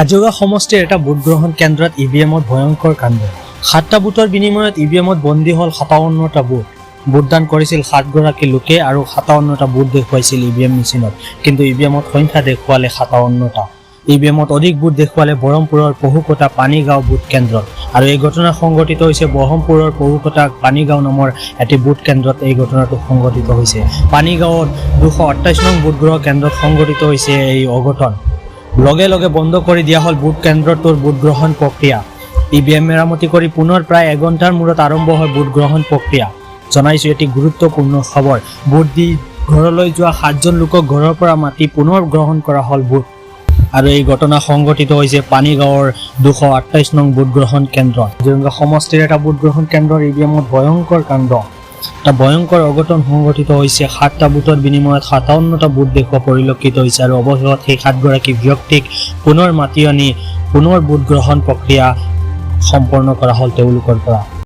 কাজিৰঙা সমষ্টিৰ এটা ভোটগ্ৰহণ কেন্দ্ৰত ইভিএমত ভয়ংকৰ কাণ্ড। 7টা বুথৰ বিনিময়ত ইভিএমত বন্দী হ'ল 57টা বুথ। ভোটদান কৰিছিল 7গৰাকী লোকে আৰু 57টা বুথ দেখুৱাইছিল ইভিএম মেচিনত, কিন্তু ইভিএমত সংখ্যা দেখুৱালে 57টা। ইভিএমত অধিক বুথ দেখুৱালে বৰহমপুৰৰ পহুকটা পানীগাঁও বুথ কেন্দ্ৰত, আৰু এই ঘটনা সংঘটিত হৈছে বৰহমপুৰৰ পহুকটা পানীগাঁও নামৰ এটি বুথ কেন্দ্ৰত। এই ঘটনাটো সংঘটিত হৈছে পানীগাঁৱত 228 নং ভোটগ্ৰহণ কেন্দ্ৰত সংঘটিত হৈছে এই অঘটন। লগে লগে বন্ধ কৰি দিয়া হ'ল ভোট কেন্দ্ৰটোৰ ভোটগ্ৰহণ প্ৰক্ৰিয়া। ইভিএম মেৰামতি কৰি পুনৰ প্ৰায় এঘণ্টাৰ মূৰত আৰম্ভ হয় ভোটগ্ৰহণ প্ৰক্ৰিয়া। জনাইছোঁ এটি গুৰুত্বপূৰ্ণ খবৰ। ভোট দি ঘৰলৈ যোৱা 7জন লোকক ঘৰৰ পৰা মাতি পুনৰ গ্ৰহণ কৰা হ'ল ভোট। আৰু এই ঘটনা সংঘটিত হৈছে পানীগাঁৱৰ 228 নং ভোটগ্ৰহণ কেন্দ্ৰত। কাজিৰঙা সমষ্টিৰ এটা ভোটগ্ৰহণ কেন্দ্ৰৰ ইভিএমত ভয়ংকৰ কাণ্ড। এটা ভয়ংকৰ অঘটন সংঘটিত হৈছে। 7টা বুথৰ বিনিময়ত 57টা বুথ দেখুওৱা পৰিলক্ষিত হৈছে, আৰু অৱশেষত সেই 7গৰাকী ব্যক্তিক পুনৰ মাতি আনি পুনৰ ভোট গ্ৰহণ প্ৰক্ৰিয়া সম্পন্ন কৰা হ'ল তেওঁলোকৰ পৰা।